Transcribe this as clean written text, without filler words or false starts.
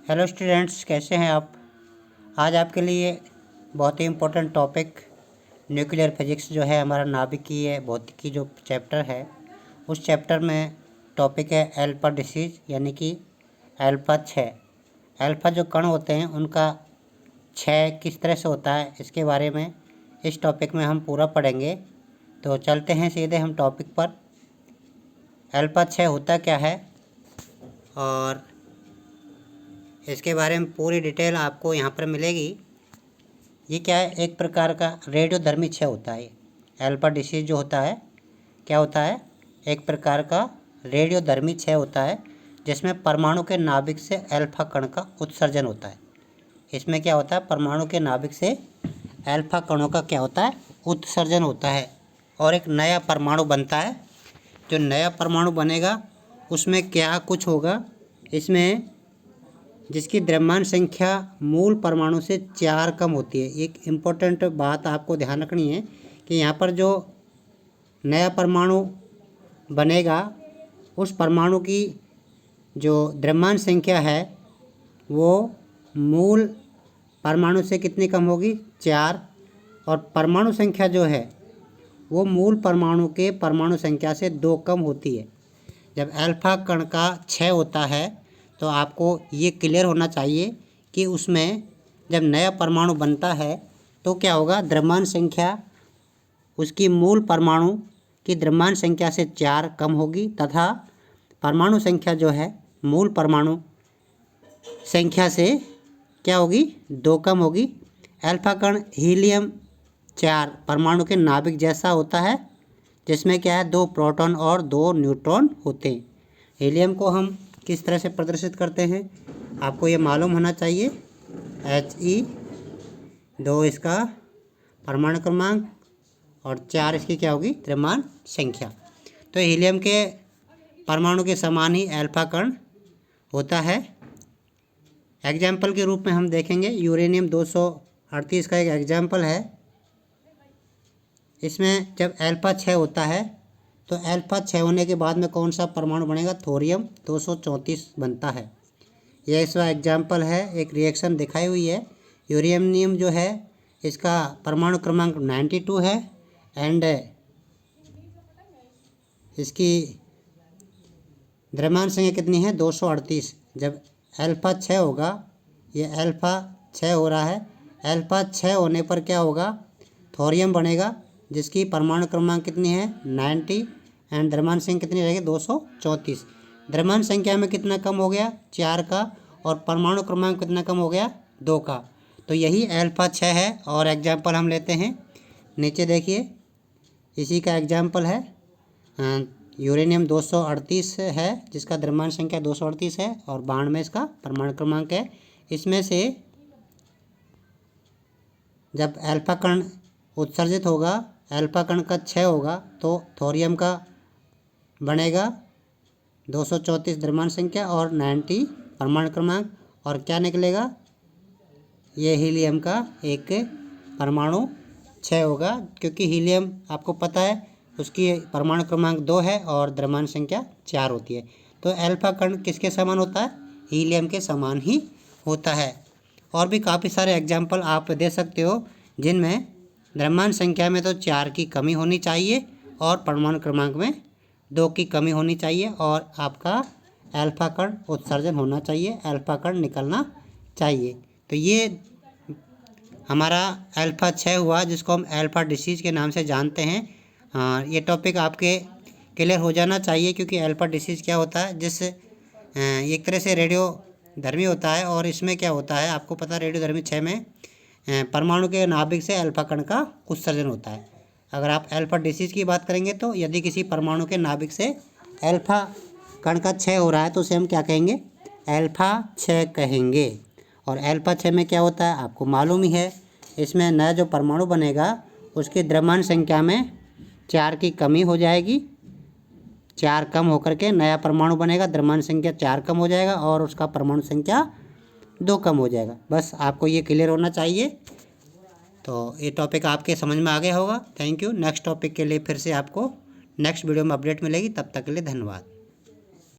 Hello students, कैसे हैं आप। आज आपके लिए बहुत ही इम्पोर्टेंट टॉपिक न्यूक्लियर फिजिक्स जो है हमारा नाभिकीय भौतिकी जो चैप्टर है, उस चैप्टर में टॉपिक है अल्फा डिसीज यानी कि अल्फा क्षय। अल्फा जो कण होते हैं उनका क्षय किस तरह से होता है, इसके बारे में इस टॉपिक में हम पूरा पढ़ेंगे। तो चलते हैं सीधे हम टॉपिक पर। अल्फा क्षय होता क्या है और इसके बारे में पूरी डिटेल आपको यहाँ पर मिलेगी। ये क्या है, एक प्रकार का रेडियोधर्मी क्षय होता है। अल्फा डिसीज जो होता है क्या होता है, एक प्रकार का रेडियोधर्मी क्षय होता है जिसमें परमाणु के नाभिक से अल्फा कण का उत्सर्जन होता है। इसमें क्या होता है, परमाणु के नाभिक से अल्फा कणों का क्या होता है, उत्सर्जन होता है और एक नया परमाणु बनता है। जो नया परमाणु बनेगा उसमें क्या कुछ होगा, इसमें जिसकी द्रव्यमान संख्या मूल परमाणु से 4 कम होती है। एक इम्पोर्टेंट बात आपको ध्यान रखनी है कि यहाँ पर जो नया परमाणु बनेगा उस परमाणु की जो द्रव्यमान संख्या है वो मूल परमाणु से कितनी कम होगी, 4। और परमाणु संख्या जो है वो मूल परमाणु के परमाणु संख्या से 2 कम होती है। जब अल्फा कण का क्षय होता है तो आपको ये क्लियर होना चाहिए कि उसमें जब नया परमाणु बनता है तो क्या होगा, द्रव्यमान संख्या उसकी मूल परमाणु की द्रव्यमान संख्या से 4 कम होगी तथा परमाणु संख्या जो है मूल परमाणु संख्या से क्या होगी, 2 कम होगी। अल्फा कण हीलियम 4 परमाणु के नाभिक जैसा होता है जिसमें क्या है, 2 प्रोटॉन और 2 न्यूट्रॉन होते हैं। हीलियम को हम किस तरह से प्रदर्शित करते हैं आपको ये मालूम होना चाहिए। He2 इसका परमाणु क्रमांक और 4 इसकी क्या होगी, द्रव्यमान संख्या। तो हीलियम के परमाणु के समान ही अल्फा कण होता है। एग्जाम्पल के रूप में हम देखेंगे यूरेनियम 238 का एक एग्जाम्पल है। इसमें जब अल्फा क्षय होता है तो अल्फा क्षय होने के बाद में कौन सा परमाणु बनेगा, थोरियम 234 बनता है। यह इसका एग्जाम्पल है, एक रिएक्शन दिखाई हुई है। यूरेनियम जो है इसका परमाणु क्रमांक 92 है एंड इसकी द्रव्यमान संख्या कितनी है, 238। जब अल्फा क्षय होगा, ये अल्फा क्षय हो रहा है, अल्फा क्षय होने पर क्या होगा, थोरियम बनेगा जिसकी परमाणु क्रमांक कितनी है, 90 एंड द्रव्यमान संख्या कितनी रहेगी, 234। द्रव्यमान संख्या में कितना कम हो गया, 4 का, और परमाणु क्रमांक कितना कम हो गया, 2 का। तो यही अल्फा क्षय है। और एग्जाम्पल हम लेते हैं, नीचे देखिए इसी का एग्जाम्पल है। यूरेनियम 238 है जिसका द्रव्यमान संख्या 238 है और 92 में इसका परमाणु क्रमांक है। इसमें से जब अल्फा कण उत्सर्जित होगा, अल्फा कण का क्षय होगा तो थोरियम का बनेगा 234 द्रव्यमान संख्या और 90 परमाणु क्रमांक, और क्या निकलेगा, ये हीलियम का एक परमाणु क्षय होगा क्योंकि हीलियम आपको पता है उसकी परमाणु क्रमांक 2 है और द्रव्यमान संख्या 4 होती है। तो अल्फा कण किसके समान होता है, हीलियम के समान ही होता है। और भी काफ़ी सारे एग्जाम्पल आप दे सकते हो जिनमें द्रव्यमान संख्या में तो 4 की कमी होनी चाहिए और परमाणु क्रमांक में 2 की कमी होनी चाहिए और आपका अल्फा कण उत्सर्जन होना चाहिए, अल्फा कण निकलना चाहिए। तो ये हमारा अल्फा क्षय हुआ जिसको हम अल्फा डिसीज के नाम से जानते हैं। ये टॉपिक आपके क्लियर हो जाना चाहिए क्योंकि अल्फा डिसीज क्या होता है, जिस एक तरह से रेडियोधर्मी होता है और इसमें क्या होता है आपको पता है, रेडियोधर्मी क्षय में परमाणु के नाभिक से अल्फा कण का उत्सर्जन होता है। अगर आप अल्फा डिसीज की बात करेंगे तो यदि किसी परमाणु के नाभिक से अल्फा कण का क्षय हो रहा है तो उसे हम क्या कहेंगे, अल्फा क्षय कहेंगे। और अल्फा क्षय में क्या होता है आपको मालूम ही है, इसमें नया जो परमाणु बनेगा उसकी द्रव्यमान संख्या में 4 की कमी हो जाएगी, 4 कम होकर के नया परमाणु बनेगा, द्रव्यमान संख्या 4 कम हो जाएगा और उसका परमाणु संख्या 2 कम हो जाएगा। बस आपको ये क्लियर होना चाहिए। तो ये टॉपिक आपके समझ में आ गया होगा। Thank you. नेक्स्ट टॉपिक के लिए फिर से आपको नेक्स्ट वीडियो में अपडेट मिलेगी, तब तक के लिए धन्यवाद।